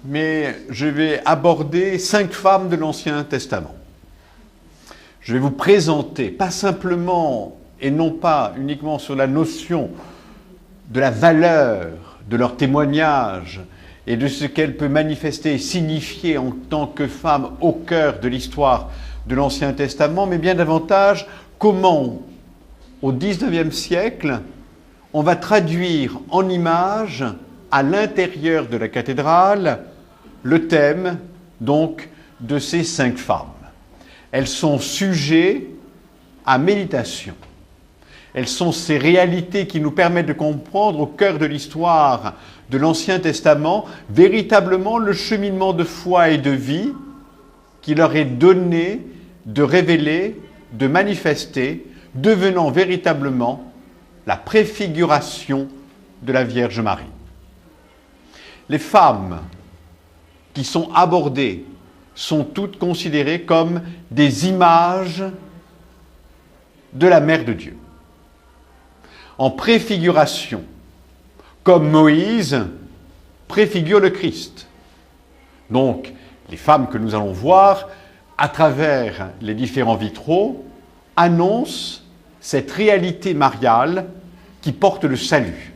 mais je vais aborder 5 femmes de l'Ancien Testament. Je vais vous présenter, pas simplement et non pas uniquement sur la notion de la valeur de leur témoignage et de ce qu'elle peut manifester et signifier en tant que femme au cœur de l'histoire de l'Ancien Testament, mais bien davantage comment, au XIXe siècle, on va traduire en images, à l'intérieur de la cathédrale, le thème, donc, de ces 5 femmes. Elles sont sujets à méditation. Elles sont ces réalités qui nous permettent de comprendre au cœur de l'histoire de l'Ancien Testament véritablement le cheminement de foi et de vie qui leur est donné de révéler, de manifester, devenant véritablement la préfiguration de la Vierge Marie. Les femmes qui sont abordées sont toutes considérées comme des images de la Mère de Dieu. En préfiguration, comme Moïse préfigure le Christ. Donc, les femmes que nous allons voir, à travers les différents vitraux, annoncent cette réalité mariale qui porte le salut.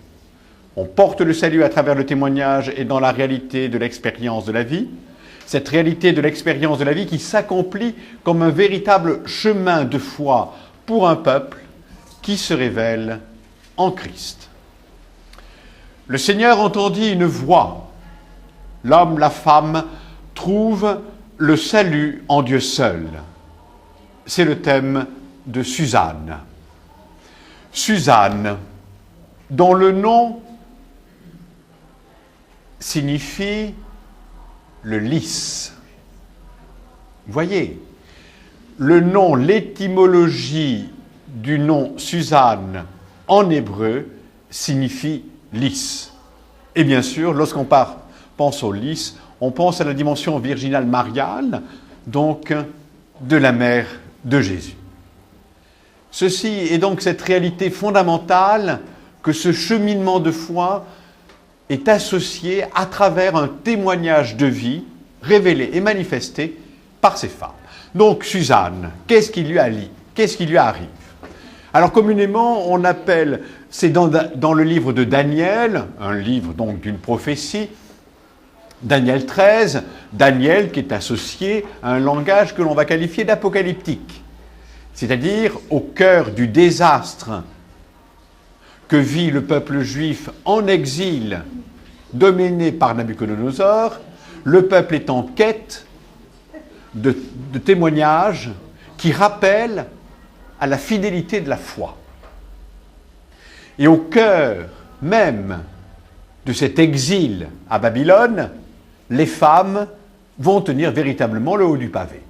On porte le salut à travers le témoignage et dans la réalité de l'expérience de la vie. Cette réalité de l'expérience de la vie qui s'accomplit comme un véritable chemin de foi pour un peuple qui se révèle en Christ. Le Seigneur entendit une voix. L'homme, la femme, trouvent le salut en Dieu seul. C'est le thème de Suzanne. Suzanne, dont le nom signifie le lys. Vous voyez, le nom, l'étymologie du nom Suzanne en hébreu signifie lys. Et bien sûr, lorsqu'on pense au lys, on pense à la dimension virginale mariale, donc de la mère de Jésus. Ceci est donc cette réalité fondamentale que ce cheminement de foi est associé à travers un témoignage de vie révélé et manifesté par ces femmes. Donc Suzanne, qu'est-ce qui lui arrive? Alors communément, on appelle, c'est dans le livre de Daniel, un livre donc d'une prophétie, Daniel 13, Daniel qui est associé à un langage que l'on va qualifier d'apocalyptique, c'est-à-dire au cœur du désastre que vit le peuple juif en exil, dominé par Nabuchodonosor, le peuple est en quête de témoignages qui rappellent à la fidélité de la foi. Et au cœur même de cet exil à Babylone, les femmes vont tenir véritablement le haut du pavé,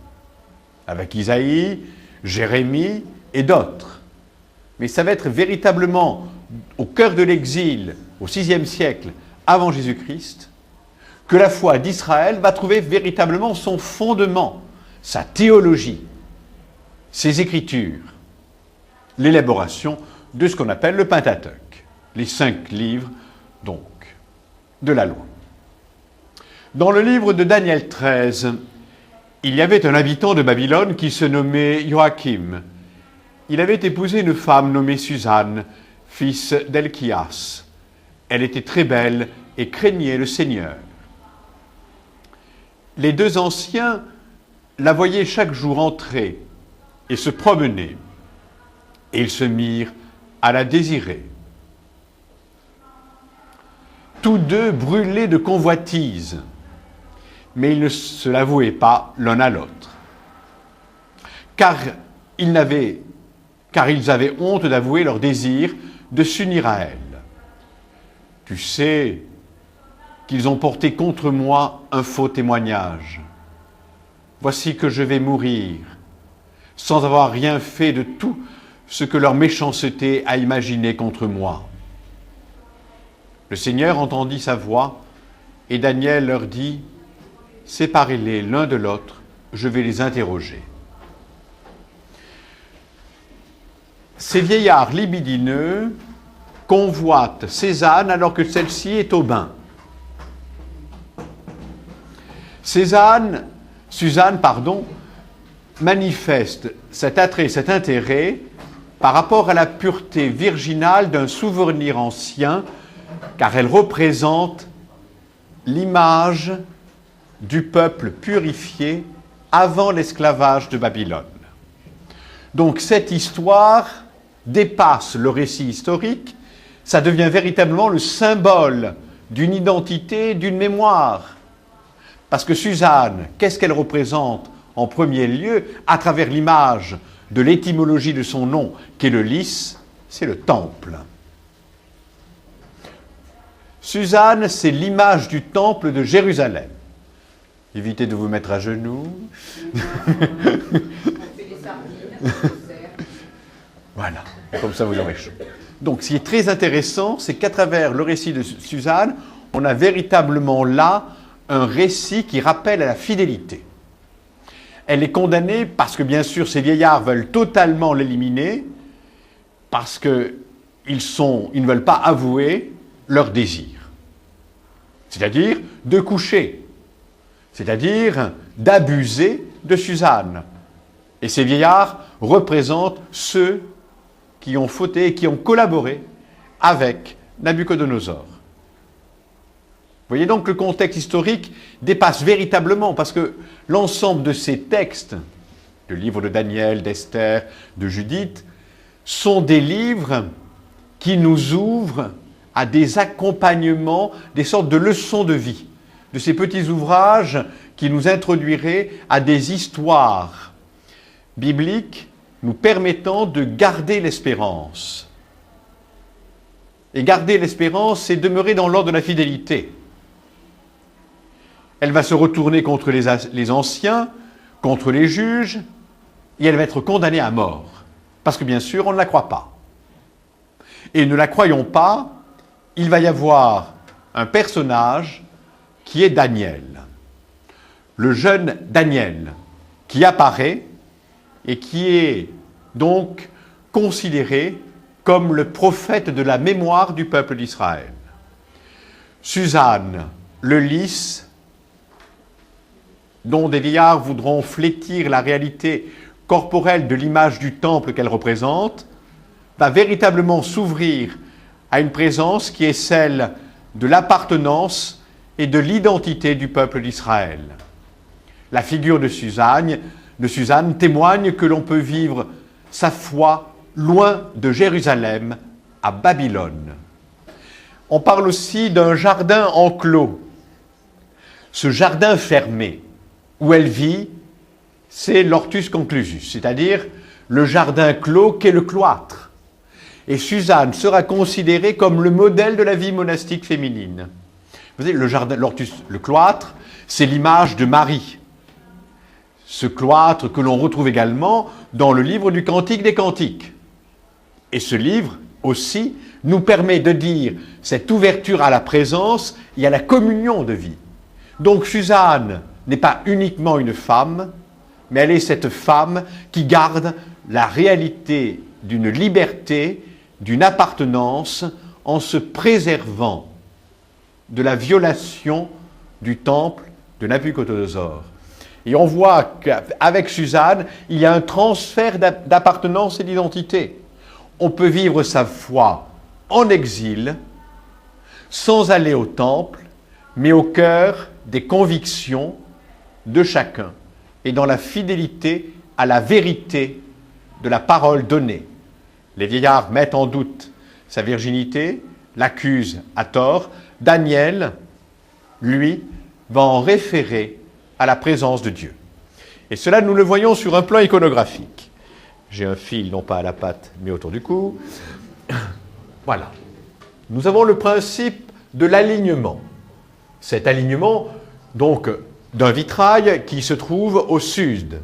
avec Isaïe, Jérémie et d'autres. Mais ça va être véritablement au cœur de l'exil, au VIe siècle avant Jésus-Christ, que la foi d'Israël va trouver véritablement son fondement, sa théologie, ses écritures, l'élaboration de ce qu'on appelle le Pentateuque, les 5 livres, donc, de la loi. Dans le livre de Daniel 13, il y avait un habitant de Babylone qui se nommait Joachim. Il avait épousé une femme nommée Suzanne, fils d'Elchias. Elle était très belle et craignait le Seigneur. Les 2 anciens la voyaient chaque jour entrer et se promener, et ils se mirent à la désirer. Tous 2 brûlaient de convoitise, mais ils ne se l'avouaient pas l'un à l'autre, car ils avaient honte d'avouer leur désir de s'unir à elle. Tu sais qu'ils ont porté contre moi un faux témoignage. Voici que je vais mourir, sans avoir rien fait de tout ce que leur méchanceté a imaginé contre moi. Le Seigneur entendit sa voix, et Daniel leur dit, « Séparez-les l'un de l'autre, je vais les interroger. » Ces vieillards libidineux convoitent Cézanne alors que celle-ci est au bain. Suzanne, manifeste cet attrait, cet intérêt par rapport à la pureté virginale d'un souvenir ancien, car elle représente l'image du peuple purifié avant l'esclavage de Babylone. Donc cette histoire dépasse le récit historique, ça devient véritablement le symbole d'une identité, d'une mémoire. Parce que Suzanne, qu'est-ce qu'elle représente en premier lieu, à travers l'image de l'étymologie de son nom, qui est le lys, c'est le temple. Suzanne, c'est l'image du temple de Jérusalem. Évitez de vous mettre à genoux. Voilà, comme ça vous aurez chaud. Donc, ce qui est très intéressant, c'est qu'à travers le récit de Suzanne, on a véritablement là un récit qui rappelle à la fidélité. Elle est condamnée parce que, bien sûr, ces vieillards veulent totalement l'éliminer, parce qu'ils ne veulent pas avouer leur désir. C'est-à-dire de coucher, c'est-à-dire d'abuser de Suzanne. Et ces vieillards représentent ceux qui ont fauté et qui ont collaboré avec Nabuchodonosor. Vous voyez donc, le contexte historique dépasse véritablement, parce que l'ensemble de ces textes, le livre de Daniel, d'Esther, de Judith, sont des livres qui nous ouvrent à des accompagnements, des sortes de leçons de vie, de ces petits ouvrages qui nous introduiraient à des histoires bibliques nous permettant de garder l'espérance. Et garder l'espérance, c'est demeurer dans l'ordre de la fidélité. Elle va se retourner contre les anciens, contre les juges, et elle va être condamnée à mort. Parce que bien sûr, on ne la croit pas. Et ne la croyons pas, il va y avoir un personnage qui est Daniel. Le jeune Daniel, qui apparaît et qui est donc considéré comme le prophète de la mémoire du peuple d'Israël. Suzanne, le lys, dont des vieillards voudront flétir la réalité corporelle de l'image du temple qu'elle représente, va véritablement s'ouvrir à une présence qui est celle de l'appartenance et de l'identité du peuple d'Israël. La figure de Suzanne témoigne que l'on peut vivre sa foi loin de Jérusalem, à Babylone. On parle aussi d'un jardin enclos. Ce jardin fermé, où elle vit, c'est l'ortus conclusus, c'est-à-dire le jardin clos qu'est le cloître. Et Suzanne sera considérée comme le modèle de la vie monastique féminine. Vous savez, le cloître, c'est l'image de Marie. Ce cloître que l'on retrouve également dans le livre du Cantique des Cantiques. Et ce livre aussi nous permet de dire cette ouverture à la présence et à la communion de vie. Donc Suzanne n'est pas uniquement une femme, mais elle est cette femme qui garde la réalité d'une liberté, d'une appartenance, en se préservant de la violation du temple de Nabuchodonosor. Et on voit qu'avec Suzanne, il y a un transfert d'appartenance et d'identité. On peut vivre sa foi en exil, sans aller au temple, mais au cœur des convictions de chacun et dans la fidélité à la vérité de la parole donnée. Les vieillards mettent en doute sa virginité, l'accusent à tort. Daniel, lui, va en référer à la présence de Dieu. Et cela, nous le voyons sur un plan iconographique. J'ai un fil, non pas à la patte, mais autour du cou. Voilà. Nous avons le principe de l'alignement. Cet alignement, donc, d'un vitrail qui se trouve au sud.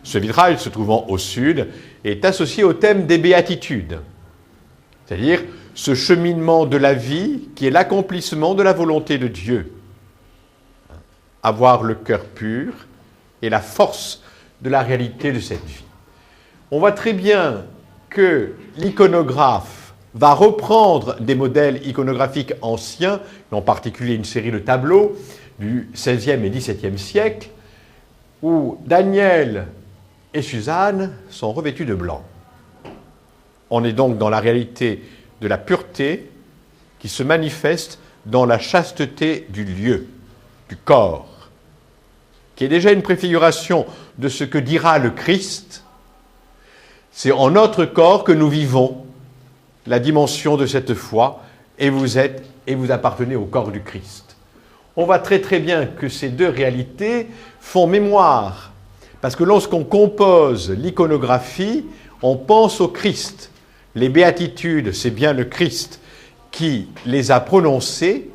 Ce vitrail se trouvant au sud est associé au thème des béatitudes, c'est-à-dire ce cheminement de la vie qui est l'accomplissement de la volonté de Dieu. Avoir le cœur pur et la force de la réalité de cette vie. On voit très bien que l'iconographe va reprendre des modèles iconographiques anciens, en particulier une série de tableaux, du XVIe et XVIIe siècle, où Daniel et Suzanne sont revêtus de blanc. On est donc dans la réalité de la pureté qui se manifeste dans la chasteté du lieu, du corps, qui est déjà une préfiguration de ce que dira le Christ. C'est en notre corps que nous vivons la dimension de cette foi, et vous êtes et vous appartenez au corps du Christ. On voit très très bien que ces deux réalités font mémoire, parce que lorsqu'on compose l'iconographie, on pense au Christ. Les béatitudes, c'est bien le Christ qui les a prononcées,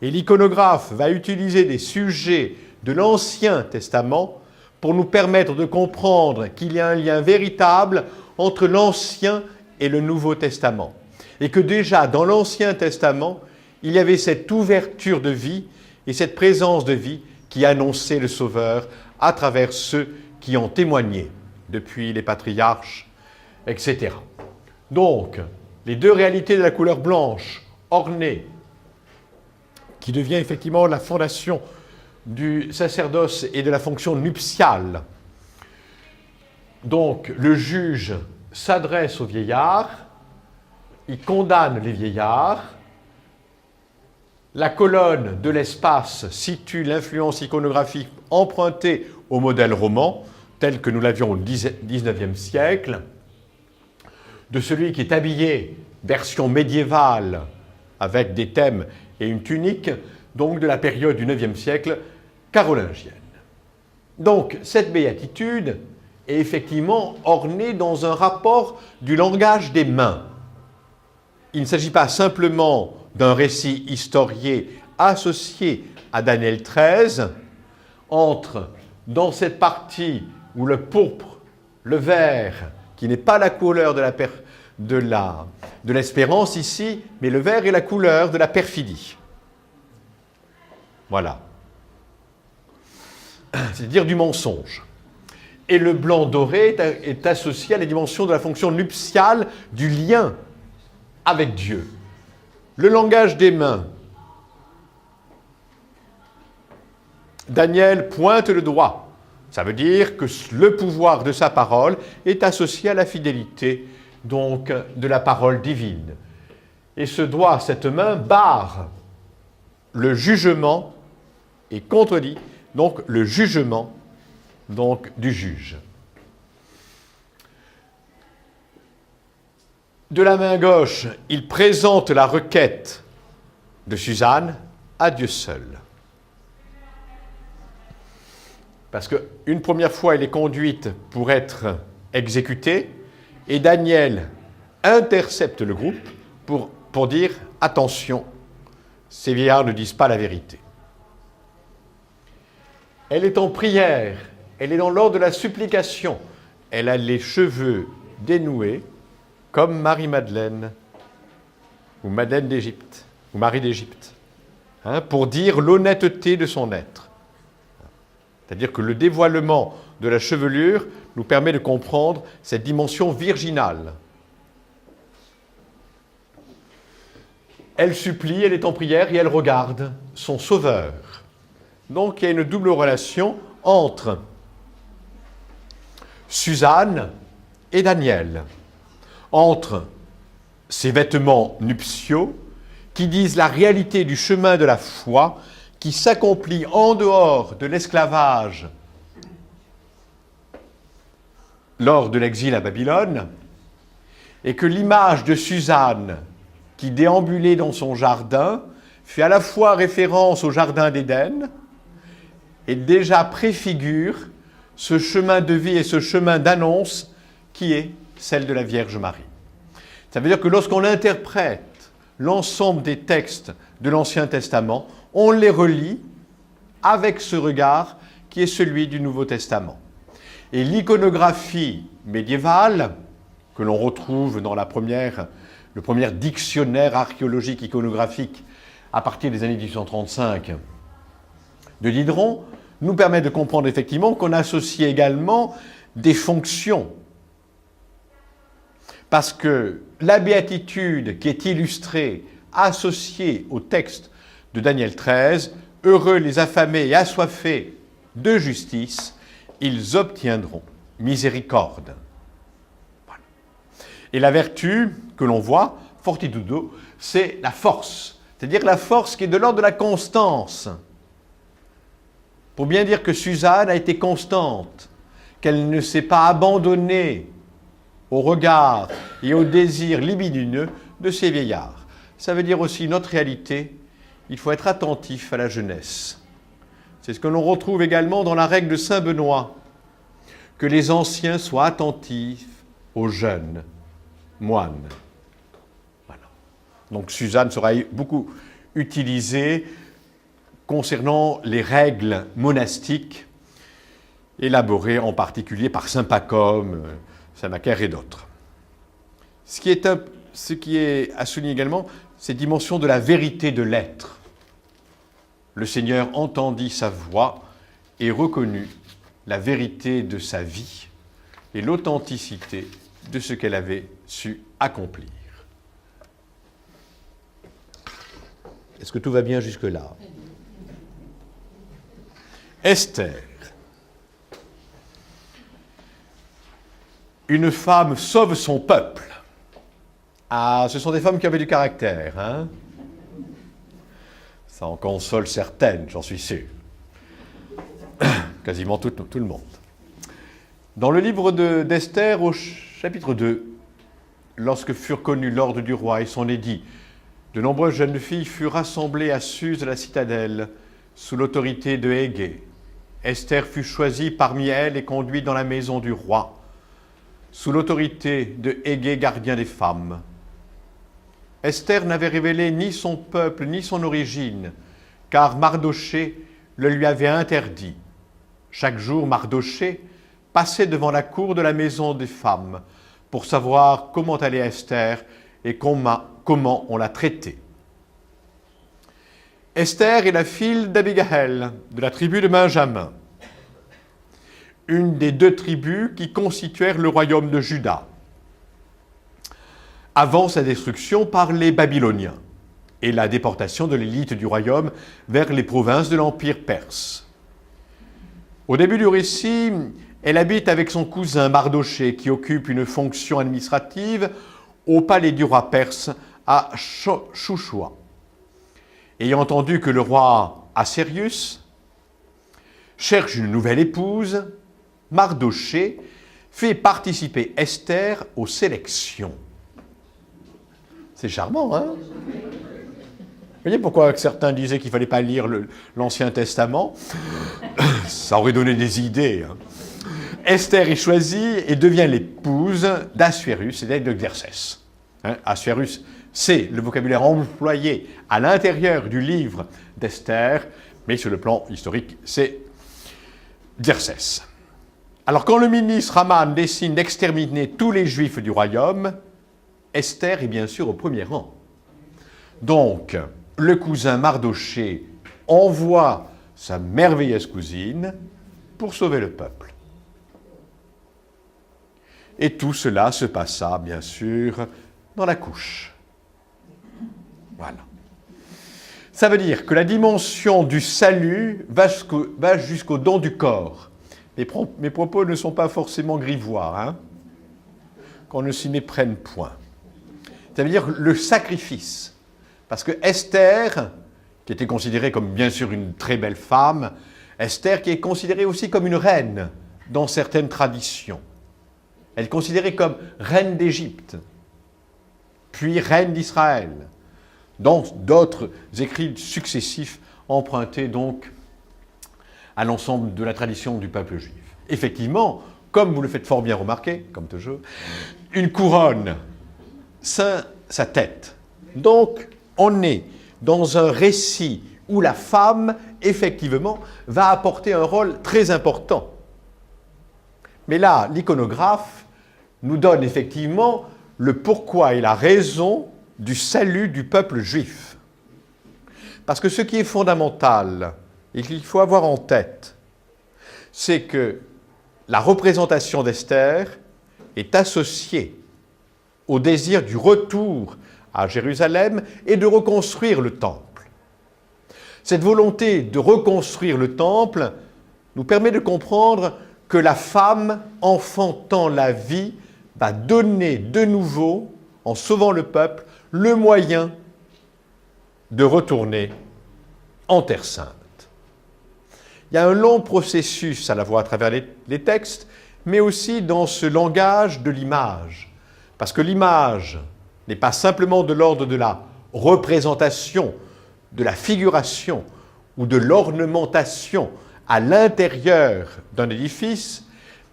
et l'iconographe va utiliser des sujets de l'Ancien Testament pour nous permettre de comprendre qu'il y a un lien véritable entre l'Ancien et le Nouveau Testament. Et que déjà, dans l'Ancien Testament, il y avait cette ouverture de vie et cette présence de vie qui annonçait le Sauveur à travers ceux qui ont témoigné, depuis les patriarches, etc. Donc, les deux réalités de la couleur blanche, ornée, qui devient effectivement la fondation du sacerdoce et de la fonction nuptiale. Donc, le juge s'adresse aux vieillards, il condamne les vieillards, la colonne de l'espace situe l'influence iconographique empruntée au modèle roman, tel que nous l'avions au XIXe siècle, de celui qui est habillé, version médiévale, avec des thèmes et une tunique, donc de la période du IXe siècle carolingienne. Donc, cette béatitude est effectivement ornée dans un rapport du langage des mains. Il ne s'agit pas simplement d'un récit historié associé à Daniel 13, entre, dans cette partie où le pourpre, le vert, qui n'est pas la couleur de l'espérance ici, mais le vert est la couleur de la perfidie. Voilà. C'est-à-dire du mensonge. Et le blanc doré est associé à la dimension de la fonction nuptiale du lien avec Dieu. Le langage des mains. Daniel pointe le doigt. Ça veut dire que le pouvoir de sa parole est associé à la fidélité, donc, de la parole divine. Et ce doigt, cette main, barre le jugement et contredit, donc, le jugement, donc, du juge. De la main gauche, il présente la requête de Suzanne à Dieu seul. Parce qu'une première fois, elle est conduite pour être exécutée, et Daniel intercepte le groupe pour dire « Attention, ces vieillards ne disent pas la vérité ». Elle est en prière, elle est dans l'ordre de la supplication, elle a les cheveux dénoués, comme Marie-Madeleine, ou Madeleine d'Égypte, ou Marie d'Égypte, pour dire l'honnêteté de son être. C'est-à-dire que le dévoilement de la chevelure nous permet de comprendre cette dimension virginale. Elle supplie, elle est en prière et elle regarde son Sauveur. Donc il y a une double relation entre Suzanne et Daniel, entre ces vêtements nuptiaux qui disent la réalité du chemin de la foi qui s'accomplit en dehors de l'esclavage lors de l'exil à Babylone, et que l'image de Suzanne qui déambulait dans son jardin fait à la fois référence au jardin d'Éden et déjà préfigure ce chemin de vie et ce chemin d'annonce qui est celle de la Vierge Marie. Ça veut dire que lorsqu'on interprète l'ensemble des textes de l'Ancien Testament, on les relie avec ce regard qui est celui du Nouveau Testament. Et l'iconographie médiévale, que l'on retrouve dans le premier dictionnaire archéologique iconographique à partir des années 1835 de Diderot, nous permet de comprendre effectivement qu'on associe également des fonctions. Parce que la béatitude qui est illustrée, associée au texte de Daniel 13, Heureux les affamés et assoiffés de justice, ils obtiendront miséricorde. Voilà. Et la vertu que l'on voit, fortitudo, c'est la force, c'est-à-dire la force qui est de l'ordre de la constance. Pour bien dire que Suzanne a été constante, qu'elle ne s'est pas abandonnée au regard et au désir libidineux de ces vieillards. Ça veut dire aussi notre réalité, il faut être attentif à la jeunesse. C'est ce que l'on retrouve également dans la règle de Saint Benoît, que les anciens soient attentifs aux jeunes moines. Voilà. Donc Suzanne sera beaucoup utilisée concernant les règles monastiques, élaborées en particulier par saint Pacôme, saint Macaire et d'autres. Ce qui est à souligner également, cette dimension de la vérité de l'être. Le Seigneur entendit sa voix et reconnut la vérité de sa vie et l'authenticité de ce qu'elle avait su accomplir. Est-ce que tout va bien jusque-là? Esther. Une femme sauve son peuple. Ah, ce sont des femmes qui avaient du caractère, hein? Ça en console certaines, j'en suis sûr. Quasiment tout le monde. Dans le livre d'Esther, au chapitre 2, lorsque furent connus l'ordre du roi et son édit, de nombreuses jeunes filles furent rassemblées à Suse, la citadelle, sous l'autorité de Hégé. Esther fut choisie parmi elles et conduite dans la maison du roi, sous l'autorité de Hégé, gardien des femmes. Esther n'avait révélé ni son peuple ni son origine, car Mardochée le lui avait interdit. Chaque jour, Mardochée passait devant la cour de la maison des femmes pour savoir comment allait Esther et comment on la traitait. Esther est la fille d'Abigaël, de la tribu de Benjamin, une des deux tribus qui constituèrent le royaume de Juda, avant sa destruction par les Babyloniens et la déportation de l'élite du royaume vers les provinces de l'Empire perse. Au début du récit, elle habite avec son cousin Mardochée, qui occupe une fonction administrative au palais du roi perse à Chouchoua. Ayant entendu que le roi Assérius cherche une nouvelle épouse, Mardochée fait participer Esther aux sélections. C'est charmant, hein? Vous voyez pourquoi certains disaient qu'il ne fallait pas lire l'Ancien Testament? Ça aurait donné des idées. Hein. Esther est choisie et devient l'épouse d'Assuérus, c'est-à-dire d'Xerxès. Hein, Assuérus, c'est le vocabulaire employé à l'intérieur du livre d'Esther, mais sur le plan historique, c'est Xerxès. Alors quand le ministre Haman décide d'exterminer tous les Juifs du royaume, Esther est bien sûr au premier rang. Donc, le cousin Mardochée envoie sa merveilleuse cousine pour sauver le peuple. Et tout cela se passa, bien sûr, dans la couche. Voilà. Ça veut dire que la dimension du salut va jusqu'au don du corps. Mes propos ne sont pas forcément grivois, hein, qu'on ne s'y méprenne point. Ça veut dire le sacrifice. Parce que Esther, qui était considérée comme bien sûr une très belle femme, Esther qui est considérée aussi comme une reine dans certaines traditions. Elle est considérée comme reine d'Égypte, puis reine d'Israël, dans d'autres écrits successifs empruntés donc à l'ensemble de la tradition du peuple juif. Effectivement, comme vous le faites fort bien remarquer, comme toujours, une couronne ceint sa tête. Donc, on est dans un récit où la femme, effectivement, va apporter un rôle très important. Mais là, l'iconographe nous donne effectivement le pourquoi et la raison du salut du peuple juif. Parce que ce qui est fondamental et qu'il faut avoir en tête, c'est que la représentation d'Esther est associée au désir du retour à Jérusalem et de reconstruire le temple. Cette volonté de reconstruire le temple nous permet de comprendre que la femme, enfantant la vie, va donner de nouveau, en sauvant le peuple, le moyen de retourner en Terre Sainte. Il y a un long processus à la voir à travers les textes, mais aussi dans ce langage de l'image. Parce que l'image n'est pas simplement de l'ordre de la représentation, de la figuration ou de l'ornementation à l'intérieur d'un édifice,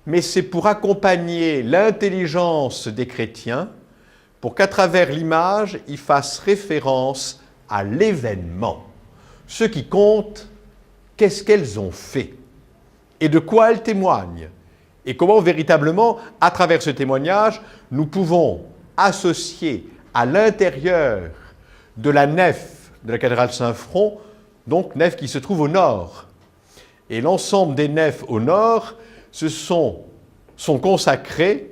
mais c'est pour accompagner l'intelligence des chrétiens pour qu'à travers l'image, ils fassent référence à l'événement. Ce qui compte, qu'est-ce qu'elles ont fait et de quoi elles témoignent et comment véritablement, à travers ce témoignage, nous pouvons associer à l'intérieur de la nef de la cathédrale Saint-Front, donc nef qui se trouve au nord. Et l'ensemble des nefs au nord sont consacrées,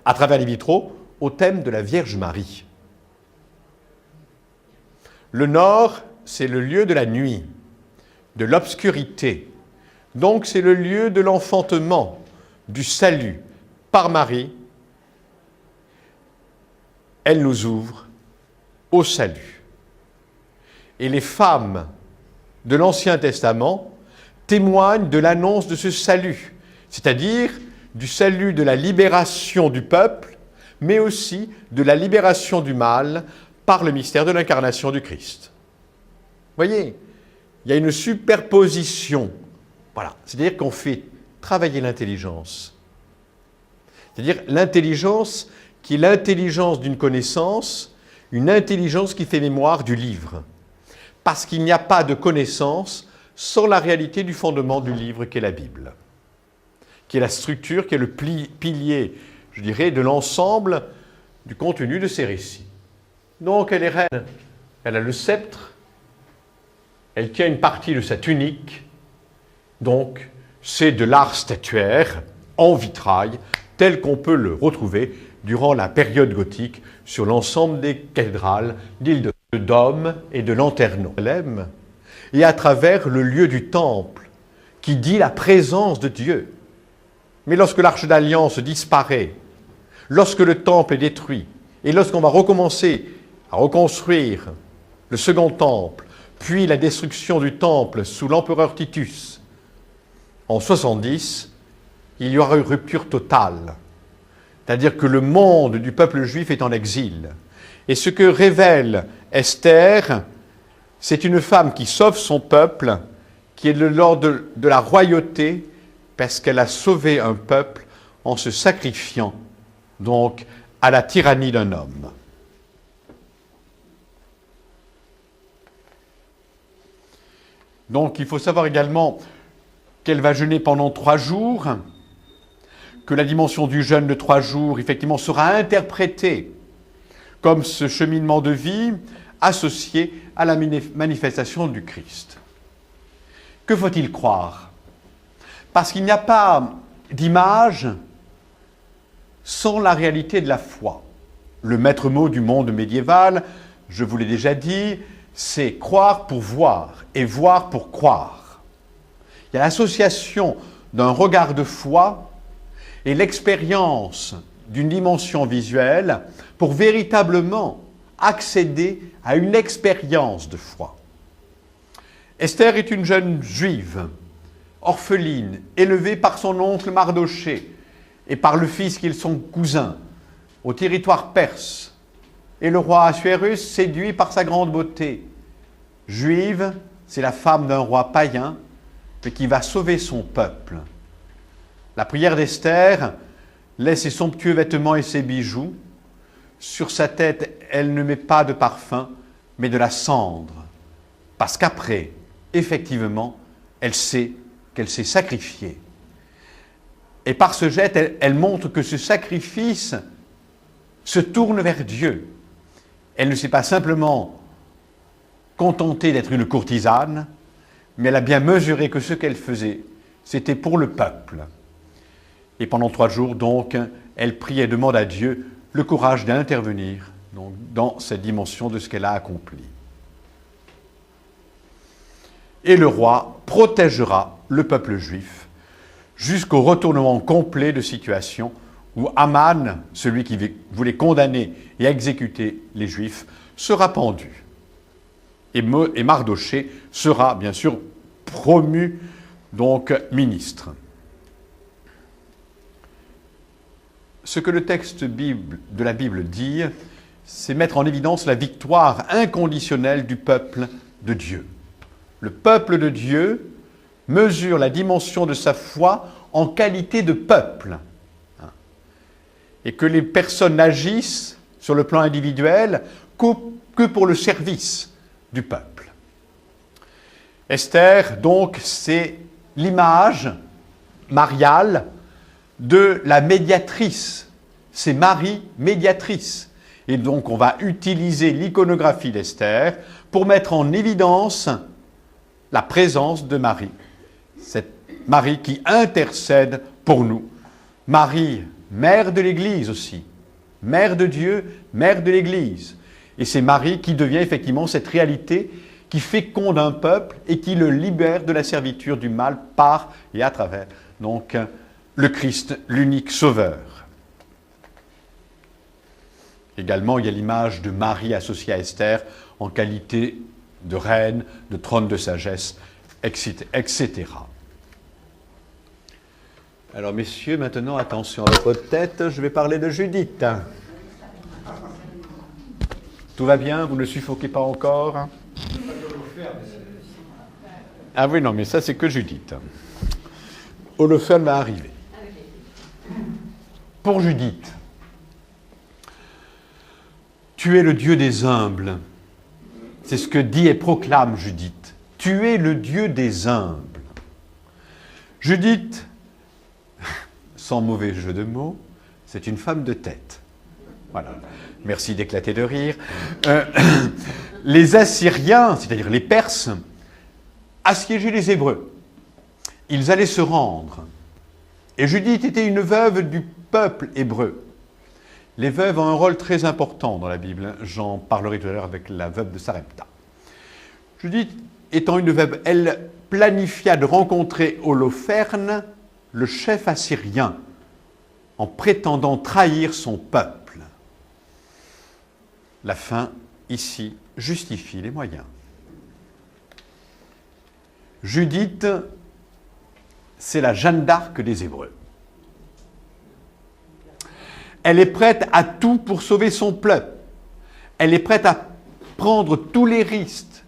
à travers les vitraux, au thème de la Vierge Marie. Le nord, c'est le lieu de la nuit, de l'obscurité. Donc c'est le lieu de l'enfantement, du salut par Marie. Elle nous ouvre au salut. Et les femmes de l'Ancien Testament témoignent de l'annonce de ce salut, c'est-à-dire du salut de la libération du peuple, mais aussi de la libération du mal par le mystère de l'incarnation du Christ. Vous voyez, il y a une superposition. Voilà, c'est-à-dire qu'on fait travailler l'intelligence. C'est-à-dire l'intelligence qui est l'intelligence d'une connaissance, une intelligence qui fait mémoire du livre. Parce qu'il n'y a pas de connaissance sans la réalité du fondement du livre qu'est la Bible, qui est la structure, qui est le pilier, je dirais, de l'ensemble du contenu de ces récits. Donc elle est reine, elle a le sceptre, elle tient une partie de sa tunique, donc c'est de l'art statuaire en vitrail, tel qu'on peut le retrouver durant la période gothique sur l'ensemble des cathédrales d'Île de Dôme et de Lanterneau. Et à travers le lieu du temple, qui dit la présence de Dieu. Mais lorsque l'Arche d'Alliance disparaît, lorsque le temple est détruit, et lorsqu'on va recommencer à reconstruire le second temple, puis la destruction du temple sous l'empereur Titus, en 70, il y aura une rupture totale. C'est-à-dire que le monde du peuple juif est en exil. Et ce que révèle Esther, c'est une femme qui sauve son peuple, qui est de l'ordre de la royauté, parce qu'elle a sauvé un peuple en se sacrifiant, donc, à la tyrannie d'un homme. Donc, il faut savoir également qu'elle va jeûner pendant 3 jours, que la dimension du jeûne de 3 jours, effectivement, sera interprétée comme ce cheminement de vie associé à la manifestation du Christ. Que faut-il croire? Parce qu'il n'y a pas d'image sans la réalité de la foi. Le maître mot du monde médiéval, je vous l'ai déjà dit, c'est croire pour voir et voir pour croire. Il y a l'association d'un regard de foi et l'expérience d'une dimension visuelle pour véritablement accéder à une expérience de foi. Esther est une jeune juive, orpheline, élevée par son oncle Mardoché et par le fils qui est son cousin, au territoire perse. Et le roi Assuérus, séduit par sa grande beauté. Juive, c'est la femme d'un roi païen, mais qui va sauver son peuple. La prière d'Esther laisse ses somptueux vêtements et ses bijoux. Sur sa tête, elle ne met pas de parfum, mais de la cendre. Parce qu'après, effectivement, elle sait qu'elle s'est sacrifiée. Et par ce geste, elle montre que ce sacrifice se tourne vers Dieu. Elle ne s'est pas simplement contentée d'être une courtisane, mais elle a bien mesuré que ce qu'elle faisait, c'était pour le peuple. Et pendant 3 jours, donc, elle prie et demande à Dieu le courage d'intervenir donc, dans cette dimension de ce qu'elle a accompli. et le roi protégera le peuple juif jusqu'au retournement complet de situation où Aman, celui qui voulait condamner et exécuter les Juifs, sera pendu. Et Mardochée sera bien sûr promu donc ministre. Ce que le texte de la Bible dit, c'est mettre en évidence la victoire inconditionnelle du peuple de Dieu. Le peuple de Dieu mesure la dimension de sa foi en qualité de peuple. Et que les personnes n'agissent sur le plan individuel que pour le service du peuple. Esther, donc, c'est l'image mariale de la médiatrice. C'est Marie médiatrice. Et donc, on va utiliser l'iconographie d'Esther pour mettre en évidence la présence de Marie. Cette Marie qui intercède pour nous. Marie, mère de l'Église aussi. Mère de Dieu, mère de l'Église. Et c'est Marie qui devient effectivement cette réalité qui féconde un peuple et qui le libère de la servitude du mal par et à travers donc le Christ, l'unique sauveur. Également, il y a l'image de Marie associée à Esther en qualité de reine, de trône de sagesse, etc. Alors, messieurs, maintenant, attention à votre tête, je vais parler de Judith. Tout va bien? Vous ne suffoquez pas encore? Ah oui, non, mais ça, c'est que Judith. Holoferne va arriver. Pour Judith, tu es le Dieu des humbles. C'est ce que dit et proclame Judith. Tu es le Dieu des humbles. Judith, sans mauvais jeu de mots, c'est une femme de tête. Voilà. Merci d'éclater de rire. Les Assyriens, c'est-à-dire les Perses, assiégeaient les Hébreux. Ils allaient se rendre. Et Judith était une veuve du peuple hébreu. Les veuves ont un rôle très important dans la Bible. J'en parlerai tout à l'heure avec la veuve de Sarepta. Judith, étant une veuve, elle planifia de rencontrer Holoferne, le chef assyrien, en prétendant trahir son peuple. La fin, ici, justifie les moyens. Judith, c'est la Jeanne d'Arc des Hébreux. Elle est prête à tout pour sauver son peuple. Elle est prête à prendre tous les risques,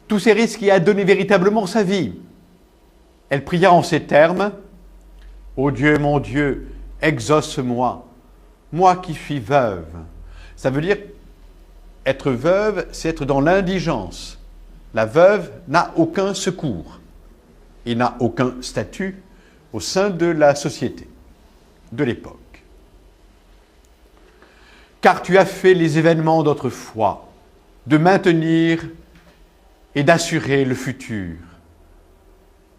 tous ces risques qui a donné véritablement sa vie. Elle pria en ces termes, « Ô Dieu, mon Dieu, exauce-moi, moi qui suis veuve. » Ça veut dire, être veuve, c'est être dans l'indigence. La veuve n'a aucun secours et n'a aucun statut au sein de la société de l'époque. Car tu as fait les événements d'autrefois, de maintenir et d'assurer le futur.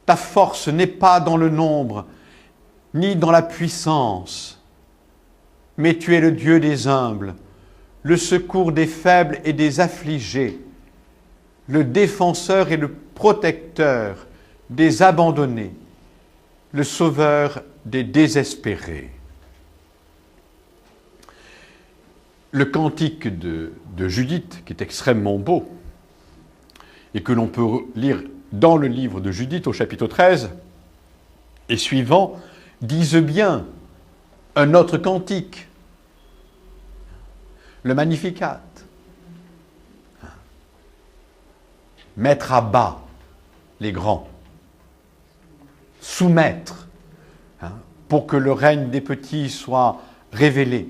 Ta force n'est pas dans le nombre, ni dans la puissance, mais tu es le Dieu des humbles, le secours des faibles et des affligés, le défenseur et le protecteur des abandonnés, le sauveur des désespérés. Le cantique de Judith, qui est extrêmement beau, et que l'on peut lire dans le livre de Judith au chapitre 13 et suivant, disent bien un autre cantique, le Magnificat. Mettre à bas les grands, soumettre, pour que le règne des petits soit révélé.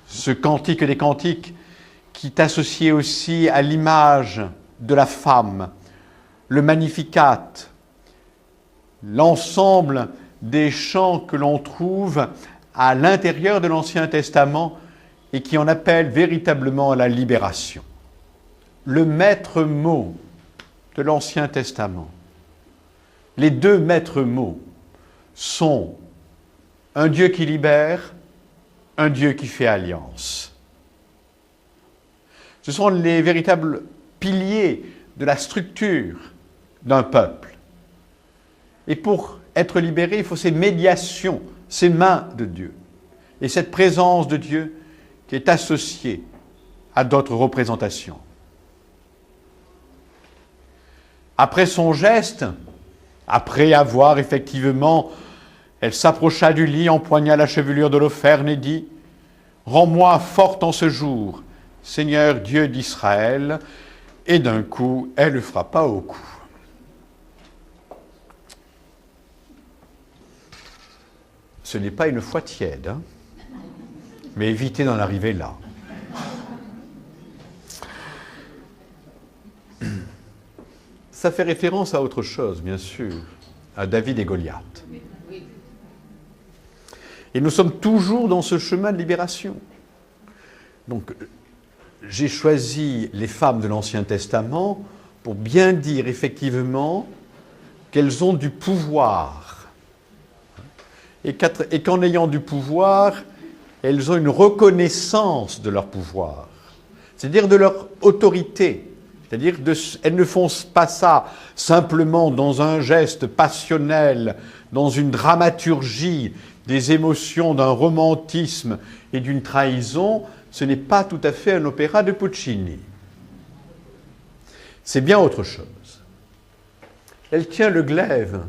Ce cantique des cantiques qui est associé aussi à l'image de la femme, le Magnificat, l'ensemble des chants que l'on trouve à l'intérieur de l'Ancien Testament et qui en appellent véritablement à la libération. Le maître mot de l'Ancien Testament, les deux maîtres mots sont un Dieu qui libère, un Dieu qui fait alliance. Ce sont les véritables piliers de la structure d'un peuple. Et pour être libéré, il faut ces médiations, ces mains de Dieu. Et cette présence de Dieu qui est associée à d'autres représentations. Après son geste, après avoir effectivement, elle s'approcha du lit, empoigna la chevelure d'Holoferne et dit « Rends-moi forte en ce jour, Seigneur Dieu d'Israël », et d'un coup, elle le frappa au cou. Ce n'est pas une foi tiède, hein, mais évitez d'en arriver là. Ça fait référence à autre chose, bien sûr, à David et Goliath. Et nous sommes toujours dans ce chemin de libération. Donc, j'ai choisi les femmes de l'Ancien Testament pour bien dire effectivement qu'elles ont du pouvoir. Et qu'en ayant du pouvoir, elles ont une reconnaissance de leur pouvoir, c'est-à-dire de leur autorité. C'est-à-dire elles ne font pas ça simplement dans un geste passionnel, dans une dramaturgie des émotions, d'un romantisme et d'une trahison. Ce n'est pas tout à fait un opéra de Puccini. C'est bien autre chose. Elle tient le glaive,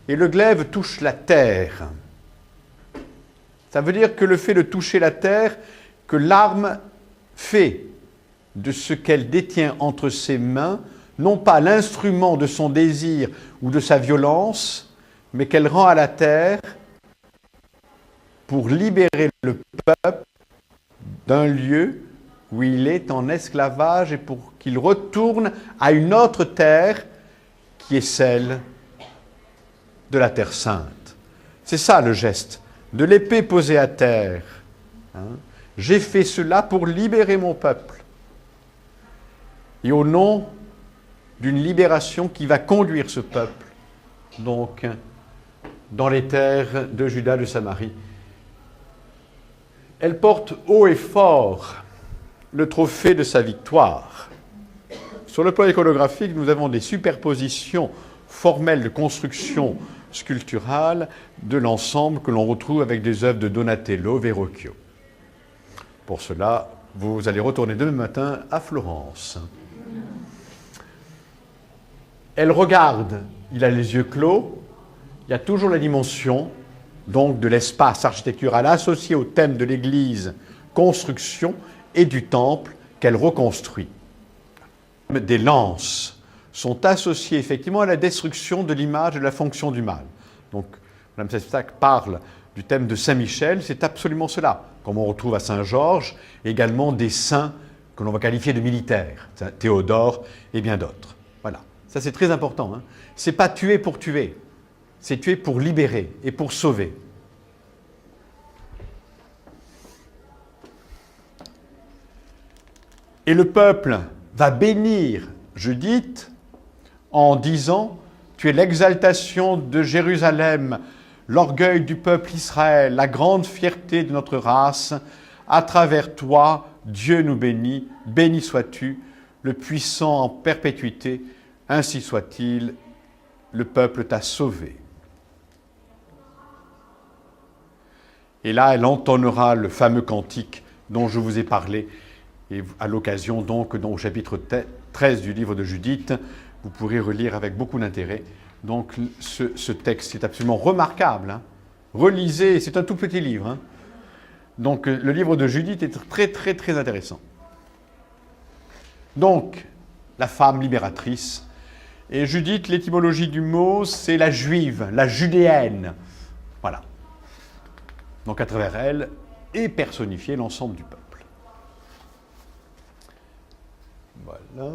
et le glaive touche la terre. Ça veut dire que le fait de toucher la terre, que l'arme fait de ce qu'elle détient entre ses mains, non pas l'instrument de son désir ou de sa violence, mais qu'elle rend à la terre pour libérer le peuple d'un lieu où il est en esclavage et pour qu'il retourne à une autre terre qui est celle de la Terre Sainte. C'est ça le geste, de l'épée posée à terre. J'ai fait cela pour libérer mon peuple. Et au nom d'une libération qui va conduire ce peuple, donc, dans les terres de Juda, de Samarie. Elle porte haut et fort le trophée de sa victoire. Sur le plan iconographique, nous avons des superpositions formelles de construction sculpturale de l'ensemble que l'on retrouve avec des œuvres de Donatello, Verrocchio. Pour cela, vous allez retourner demain matin à Florence. Elle regarde, il a les yeux clos, il y a toujours la dimension donc de l'espace architectural associé au thème de l'église, construction, et du temple qu'elle reconstruit. Des lances sont associées effectivement à la destruction de l'image et de la fonction du mal. Donc, Mme Sestak parle du thème de Saint-Michel, c'est absolument cela, comme on retrouve à Saint-Georges, également des saints que l'on va qualifier de militaires, Théodore et bien d'autres. Voilà, ça c'est très important. Hein. C'est pas tuer pour tuer, c'est tuer pour libérer et pour sauver. Et le peuple va bénir Judith en disant « Tu es l'exaltation de Jérusalem, l'orgueil du peuple Israël, la grande fierté de notre race. À travers toi, Dieu nous bénit, béni sois-tu, le puissant en perpétuité, ainsi soit-il, le peuple t'a sauvé. » Et là, elle entonnera le fameux cantique dont je vous ai parlé, et à l'occasion donc, au chapitre 13 du livre de Judith, vous pourrez relire avec beaucoup d'intérêt. Donc ce texte est absolument remarquable. Hein. Relisez, c'est un tout petit livre. Hein. Donc le livre de Judith est très très très intéressant. Donc, la femme libératrice. Et Judith, l'étymologie du mot, c'est la juive, la judéenne. Voilà. Donc à travers elle est personnifié l'ensemble du peuple. Voilà.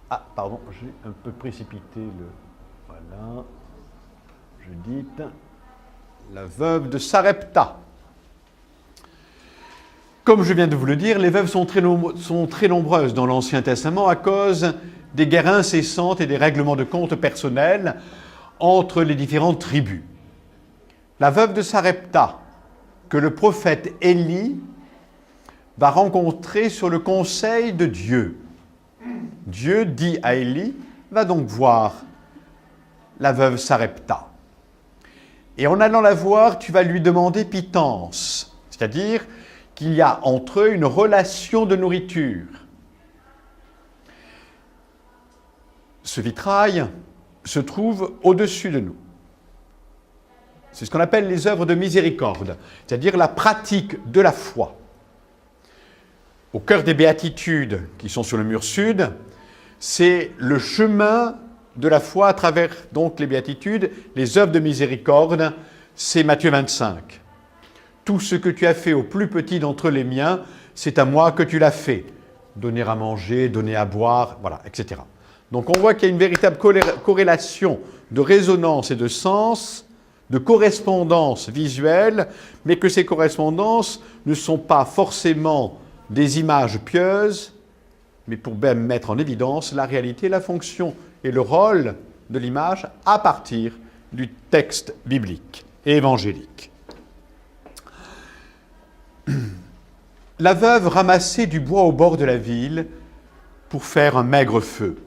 Ah, pardon, j'ai un peu précipité le... Voilà. Judith, la veuve de Sarepta. Comme je viens de vous le dire, les veuves sont très nombreuses dans l'Ancien Testament à cause des guerres incessantes et des règlements de compte personnels entre les différentes tribus. La veuve de Sarepta, que le prophète Élie va rencontrer sur le conseil de Dieu. Dieu dit à Élie, Va donc voir la veuve Sarepta. Et en allant la voir, tu vas lui demander pitance, c'est-à-dire qu'il y a entre eux une relation de nourriture. Ce vitrail se trouve au-dessus de nous. C'est ce qu'on appelle les œuvres de miséricorde, c'est-à-dire la pratique de la foi. Au cœur des béatitudes qui sont sur le mur sud, c'est le chemin de la foi à travers donc les béatitudes, les œuvres de miséricorde, c'est Matthieu 25. Tout ce que tu as fait au plus petit d'entre les miens, c'est à moi que tu l'as fait. Donner à manger, donner à boire, voilà, etc. Donc on voit qu'il y a une véritable corrélation de résonance et de sens, de correspondance visuelle, mais que ces correspondances ne sont pas forcément des images pieuses, mais pour bien mettre en évidence la réalité, la fonction et le rôle de l'image à partir du texte biblique et évangélique. La veuve ramassait du bois au bord de la ville pour faire un maigre feu.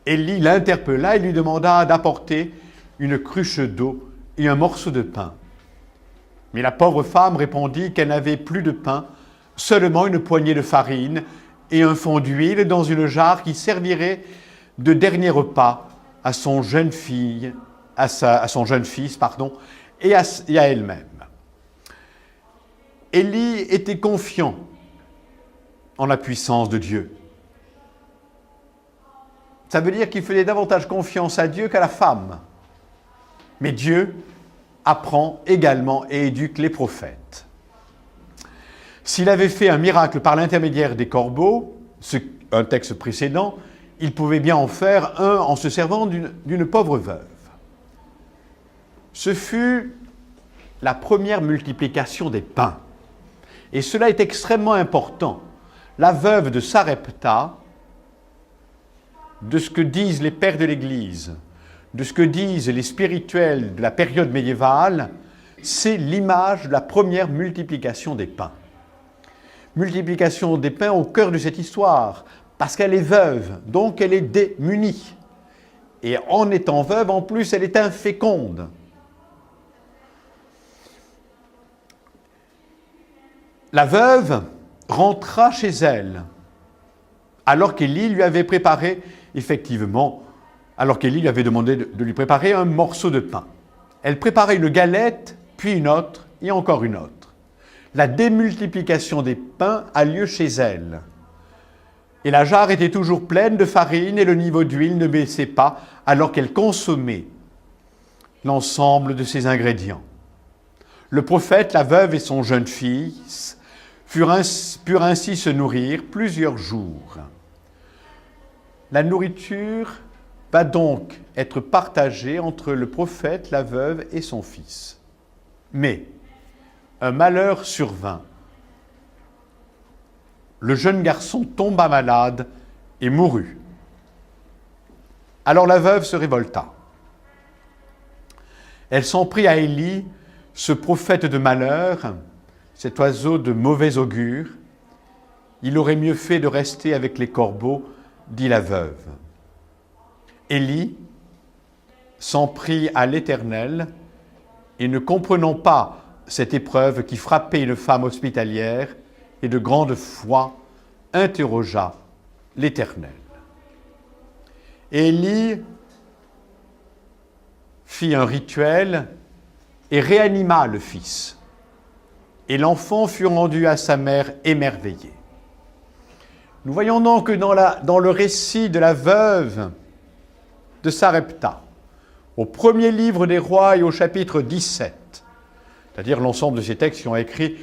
Élie l'interpella et lui demanda d'apporter une cruche d'eau et un morceau de pain. Mais la pauvre femme répondit qu'elle n'avait plus de pain, seulement une poignée de farine et un fond d'huile dans une jarre qui servirait de dernier repas à son jeune fils, et à elle-même. Élie était confiant en la puissance de Dieu. Ça veut dire qu'il faisait davantage confiance à Dieu qu'à la femme. Mais Dieu apprend également et éduque les prophètes. S'il avait fait un miracle par l'intermédiaire des corbeaux, un texte précédent, il pouvait bien en faire un en se servant d'une pauvre veuve. Ce fut la première multiplication des pains. Et cela est extrêmement important. La veuve de Sarepta, de ce que disent les pères de l'Église, de ce que disent les spirituels de la période médiévale, c'est l'image de la première multiplication des pains. Multiplication des pains au cœur de cette histoire, parce qu'elle est veuve, donc elle est démunie. Et en étant veuve, en plus, elle est inféconde. La veuve rentra chez elle, alors qu'Élie lui avait préparé, effectivement, alors qu'Élie lui avait demandé de lui préparer un morceau de pain. Elle préparait une galette, puis une autre, et encore une autre. La démultiplication des pains a lieu chez elle. Et la jarre était toujours pleine de farine et le niveau d'huile ne baissait pas alors qu'elle consommait l'ensemble de ces ingrédients. Le prophète, la veuve et son jeune fils purent ainsi se nourrir plusieurs jours. La nourriture va donc être partagée entre le prophète, la veuve et son fils. Mais un malheur survint. Le jeune garçon tomba malade et mourut. Alors la veuve se révolta. Elle s'en prit à Élie, ce prophète de malheur, cet oiseau de mauvais augure. Il aurait mieux fait de rester avec les corbeaux, dit la veuve. Élie s'en prit à l'Éternel et ne comprenant pas cette épreuve qui frappait une femme hospitalière et de grande foi, interrogea l'Éternel. Élie fit un rituel et réanima le fils. Et l'enfant fut rendu à sa mère émerveillée. Nous voyons donc que dans le récit de la veuve de Sarepta, au premier livre des rois et au chapitre 17, c'est-à-dire l'ensemble de ces textes qui ont été écrits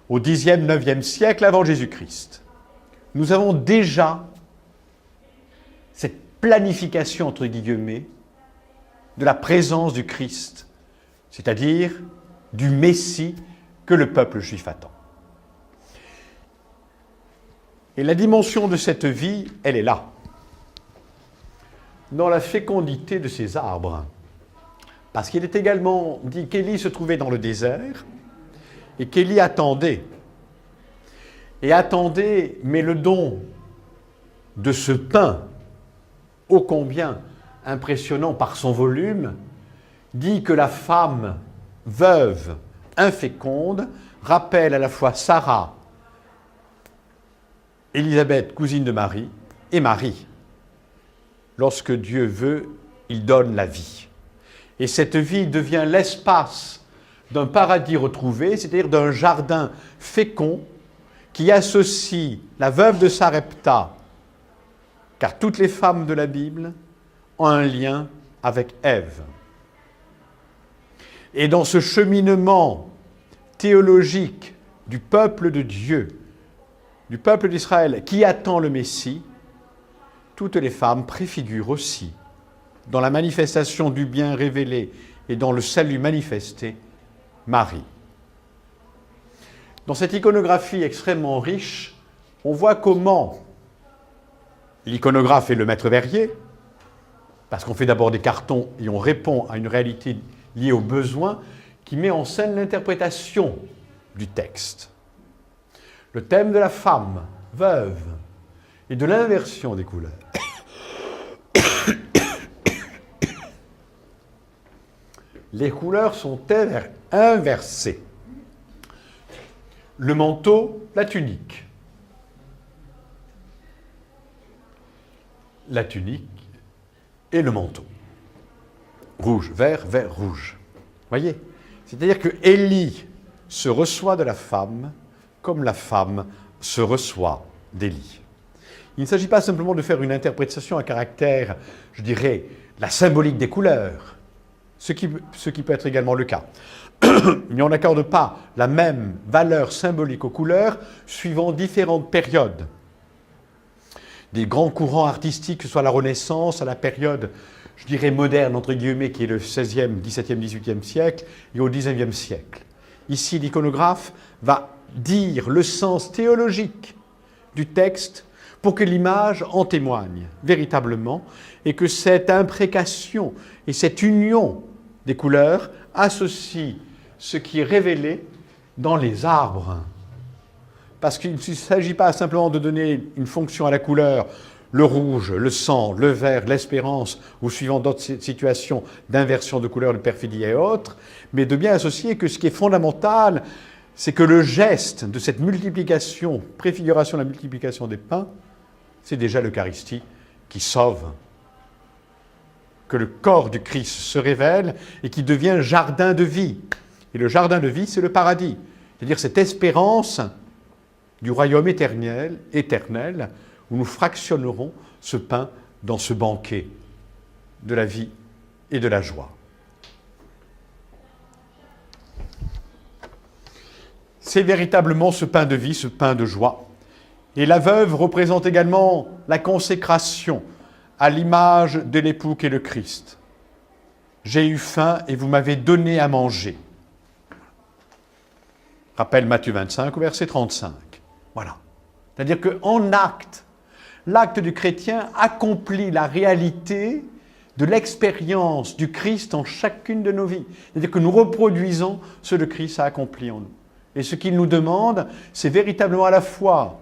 au Xe, IXe siècle avant Jésus-Christ, nous avons déjà cette planification, entre guillemets, de la présence du Christ, c'est-à-dire du Messie que le peuple juif attend. Et la dimension de cette vie, elle est là, dans la fécondité de ces arbres. Parce qu'il est également dit qu'Élie se trouvait dans le désert et qu'Élie attendait. Et attendait, mais le don de ce pain, ô combien impressionnant par son volume, dit que la femme veuve, inféconde, rappelle à la fois Sarah, Élisabeth, cousine de Marie, et Marie. Lorsque Dieu veut, il donne la vie. Et cette vie devient l'espace d'un paradis retrouvé, c'est-à-dire d'un jardin fécond qui associe la veuve de Sarepta, car toutes les femmes de la Bible ont un lien avec Ève. Et dans ce cheminement théologique du peuple de Dieu, du peuple d'Israël qui attend le Messie, toutes les femmes préfigurent aussi, dans la manifestation du bien révélé et dans le salut manifesté, Marie. Dans cette iconographie extrêmement riche, on voit comment l'iconographe est le maître verrier, parce qu'on fait d'abord des cartons et on répond à une réalité liée aux besoins, qui met en scène l'interprétation du texte. Le thème de la femme, veuve, et de l'inversion des couleurs. Les couleurs sont inversées. Le manteau, la tunique. La tunique et le manteau. Rouge, vert, vert, rouge. Voyez ? C'est-à-dire que Élie se reçoit de la femme comme la femme se reçoit d'Élie. Il ne s'agit pas simplement de faire une interprétation à caractère, je dirais, la symbolique des couleurs, ce qui peut être également le cas. Mais on n'accorde pas la même valeur symbolique aux couleurs suivant différentes périodes. Des grands courants artistiques, que ce soit la Renaissance, à la période, je dirais, moderne, entre guillemets, qui est le XVIe, XVIIe, XVIIIe siècle, et au XIXe siècle. Ici, l'iconographe va dire le sens théologique du texte pour que l'image en témoigne véritablement et que cette imprécation et cette union des couleurs associe ce qui est révélé dans les arbres. Parce qu'il ne s'agit pas simplement de donner une fonction à la couleur, le rouge, le sang, le vert, l'espérance, ou suivant d'autres situations d'inversion de couleur, de perfidie et autres, mais de bien associer que ce qui est fondamental, c'est que le geste de cette multiplication, préfiguration de la multiplication des pains, c'est déjà l'Eucharistie qui sauve. Que le corps du Christ se révèle et qui devient jardin de vie. Et le jardin de vie, c'est le paradis. C'est-à-dire cette espérance du royaume éternel, où nous fractionnerons ce pain dans ce banquet de la vie et de la joie. C'est véritablement ce pain de vie, ce pain de joie. Et la veuve représente également la consécration à l'image de l'époux qu'est le Christ. J'ai eu faim et vous m'avez donné à manger. Rappelle Matthieu 25 au verset 35. Voilà. C'est-à-dire qu'en acte, l'acte du chrétien accomplit la réalité de l'expérience du Christ en chacune de nos vies. C'est-à-dire que nous reproduisons ce que le Christ a accompli en nous. Et ce qu'il nous demande, c'est véritablement à la fois,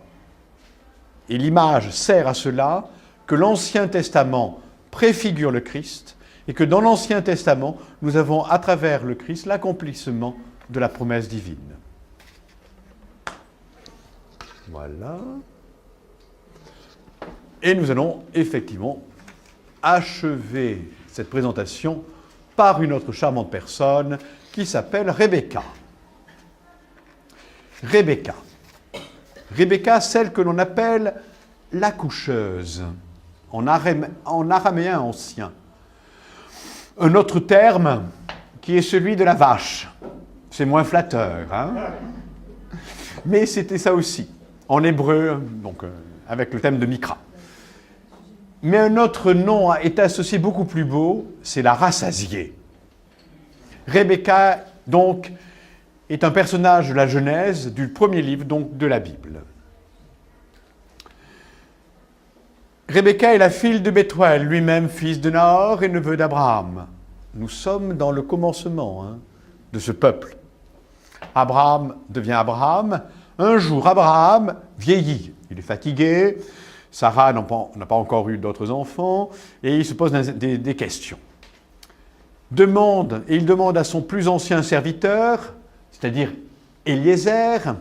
et l'image sert à cela, que l'Ancien Testament préfigure le Christ et que dans l'Ancien Testament, nous avons à travers le Christ l'accomplissement de la promesse divine. Voilà. Et nous allons effectivement achever cette présentation par une autre charmante personne qui s'appelle Rebecca. Rebecca. Rebecca, celle que l'on appelle l'accoucheuse, en araméen ancien. Un autre terme qui est celui de la vache. C'est moins flatteur, hein? Mais c'était ça aussi, en hébreu, donc avec le thème de Mikra. Mais un autre nom est associé beaucoup plus beau, c'est la rassasiée. Rebecca, donc, est un personnage de la Genèse, du premier livre, donc, de la Bible. Rebecca est la fille de Bethuel, lui-même fils de Nahor et neveu d'Abraham. Nous sommes dans le commencement de ce peuple. Abraham devient Abraham. Un jour, Abraham vieillit. Il est fatigué. Sarah n'a pas encore eu d'autres enfants, et il se pose des questions. Il demande à son plus ancien serviteur, c'est-à-dire Eliezer,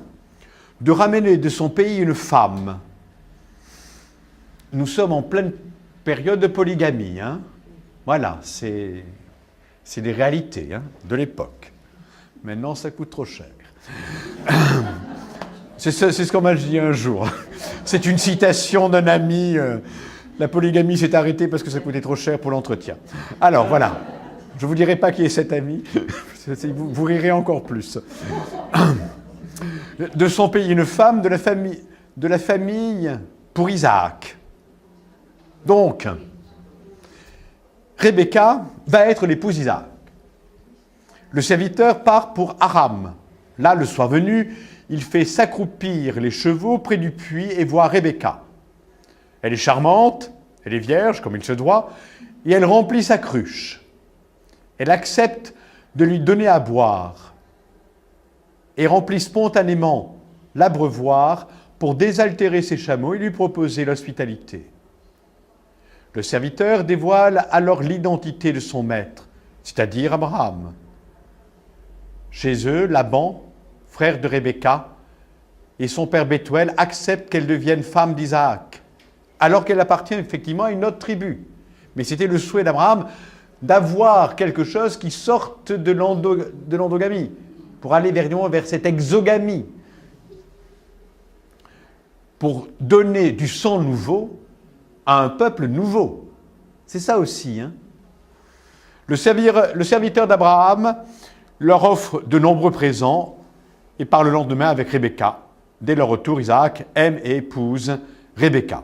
de ramener de son pays une femme. Nous sommes en pleine période de polygamie. Hein. Voilà, c'est des réalités de l'époque. Maintenant, ça coûte trop cher. C'est ce qu'on m'a dit un jour. C'est une citation d'un ami. La polygamie s'est arrêtée parce que ça coûtait trop cher pour l'entretien. Alors, voilà. Je ne vous dirai pas qui est cet ami. Vous rirez encore plus. De son pays, une femme de la famille pour Isaac. Donc, Rebecca va être l'épouse d'Isaac. Le serviteur part pour Aram. Là, le soir venu, il fait s'accroupir les chevaux près du puits et voit Rebecca. Elle est charmante, elle est vierge, comme il se doit, et elle remplit sa cruche. Elle accepte de lui donner à boire et remplit spontanément l'abreuvoir pour désaltérer ses chameaux et lui proposer l'hospitalité. Le serviteur dévoile alors l'identité de son maître, c'est-à-dire Abraham. Chez eux, Laban, frère de Rebecca, et son père Bethuel acceptent qu'elle devienne femme d'Isaac, alors qu'elle appartient effectivement à une autre tribu. Mais c'était le souhait d'Abraham d'avoir quelque chose qui sorte de l'endogamie, pour aller vers cette exogamie, pour donner du sang nouveau à un peuple nouveau. C'est ça aussi. Le serviteur d'Abraham leur offre de nombreux présents et part le lendemain avec Rebecca. Dès leur retour, Isaac aime et épouse Rebecca.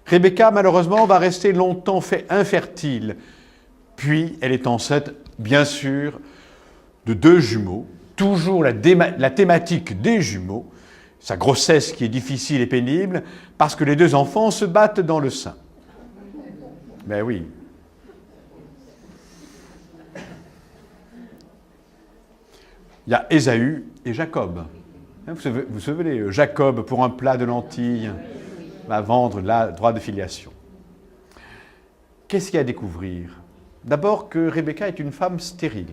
Rebecca, malheureusement, va rester longtemps infertile. Puis, elle est enceinte, bien sûr, de 2 jumeaux. Toujours la thématique des jumeaux. Sa grossesse qui est difficile et pénible, parce que les 2 enfants se battent dans le sein. Ben oui. Il y a Ésaü et Jacob. Vous vous souvenez, Jacob, pour un plat de lentilles, va vendre la droit de filiation. Qu'est-ce qu'il y a à découvrir? D'abord que Rebecca est une femme stérile.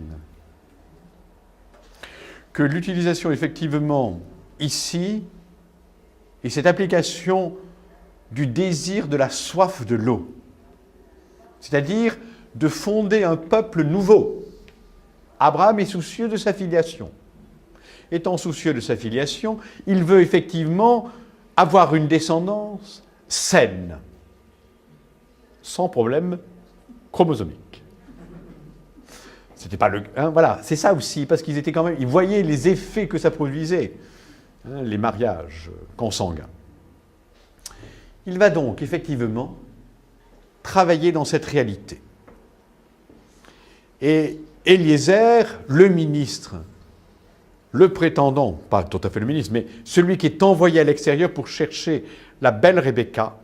Que l'utilisation, effectivement, ici, est cette application du désir de la soif de l'eau. C'est-à-dire de fonder un peuple nouveau. Abraham est soucieux de sa filiation. Étant soucieux de sa filiation, il veut effectivement avoir une descendance saine, sans problème chromosomique. C'était pas le... voilà, c'est ça aussi, parce qu'ils étaient quand même... Ils voyaient les effets que ça produisait, les mariages consanguins. Il va donc, effectivement, travailler dans cette réalité. Et Eliezer, le ministre, le prétendant, pas tout à fait le ministre, mais celui qui est envoyé à l'extérieur pour chercher la belle Rebecca,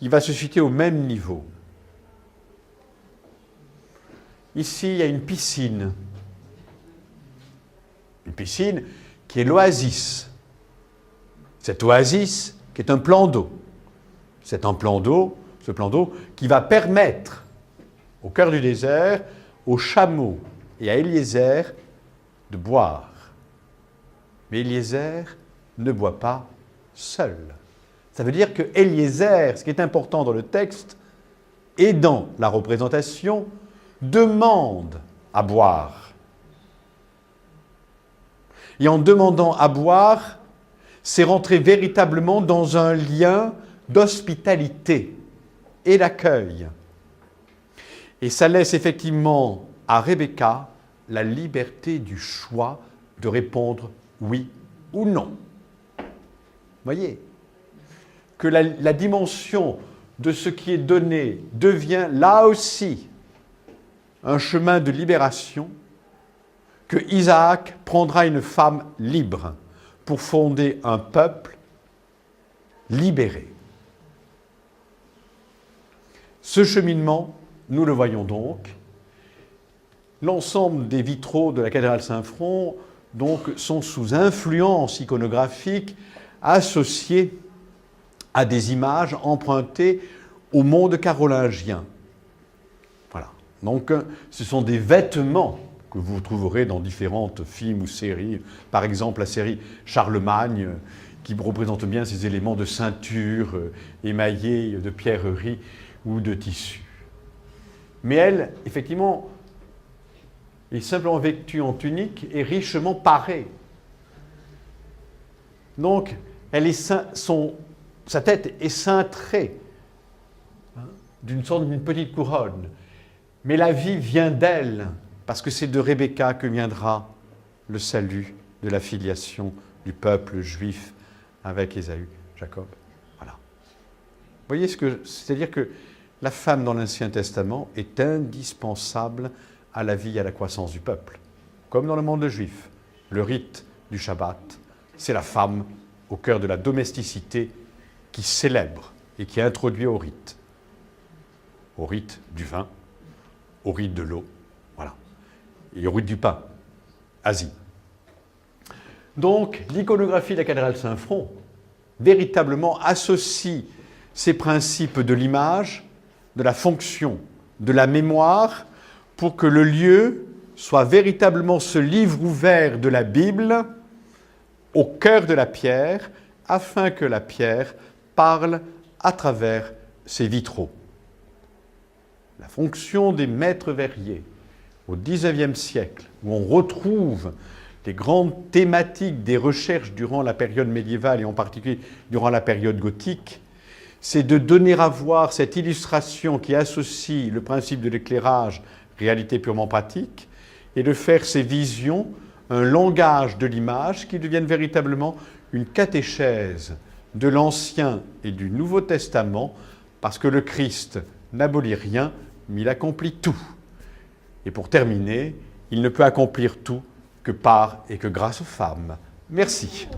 il va se situer au même niveau. Ici, il y a une piscine. Une piscine qui est l'oasis. Cette oasis qui est un plan d'eau. C'est un plan d'eau, ce plan d'eau qui va permettre, au cœur du désert, aux chameaux et à Eliezer de boire. Mais Eliezer ne boit pas seul. Ça veut dire que Eliezer, ce qui est important dans le texte et dans la représentation, demande à boire. Et en demandant à boire, c'est rentrer véritablement dans un lien d'hospitalité et d'accueil. Et ça laisse effectivement à Rebecca la liberté du choix de répondre oui ou non. Voyez, que la dimension de ce qui est donné devient là aussi un chemin de libération, que Isaac prendra une femme libre pour fonder un peuple libéré. Ce cheminement, nous le voyons donc. L'ensemble des vitraux de la cathédrale Saint-Front donc, sont sous influence iconographique associée à des images empruntées au monde carolingien. Voilà. Donc, ce sont des vêtements que vous trouverez dans différentes films ou séries. Par exemple, la série Charlemagne, qui représente bien ces éléments de ceinture émaillée, de pierreries ou de tissu. Mais elle, effectivement, est simplement vêtue en tunique et richement parée. Donc, sa tête est cintrée d'une petite couronne. Mais la vie vient d'elle, parce que c'est de Rebecca que viendra le salut de la filiation du peuple juif avec Ésaü, Jacob. Voilà. Vous voyez c'est-à-dire que la femme dans l'Ancien Testament est indispensable à la vie et à la croissance du peuple. Comme dans le monde juif, le rite du Shabbat, c'est la femme au cœur de la domesticité qui célèbre et qui est introduit au rite du vin, au rite de l'eau, voilà, et au rite du pain, Asie. Donc, l'iconographie de la cathédrale Saint-Front véritablement associe ces principes de l'image, de la fonction, de la mémoire, pour que le lieu soit véritablement ce livre ouvert de la Bible au cœur de la pierre, afin que la pierre parle à travers ses vitraux. La fonction des maîtres verriers au XIXe siècle, où on retrouve les grandes thématiques des recherches durant la période médiévale et en particulier durant la période gothique, c'est de donner à voir cette illustration qui associe le principe de l'éclairage, réalité purement pratique, et de faire ces visions un langage de l'image qui devienne véritablement une catéchèse de l'Ancien et du Nouveau Testament, parce que le Christ n'abolit rien, mais il accomplit tout. Et pour terminer, il ne peut accomplir tout que par et que grâce aux femmes. Merci.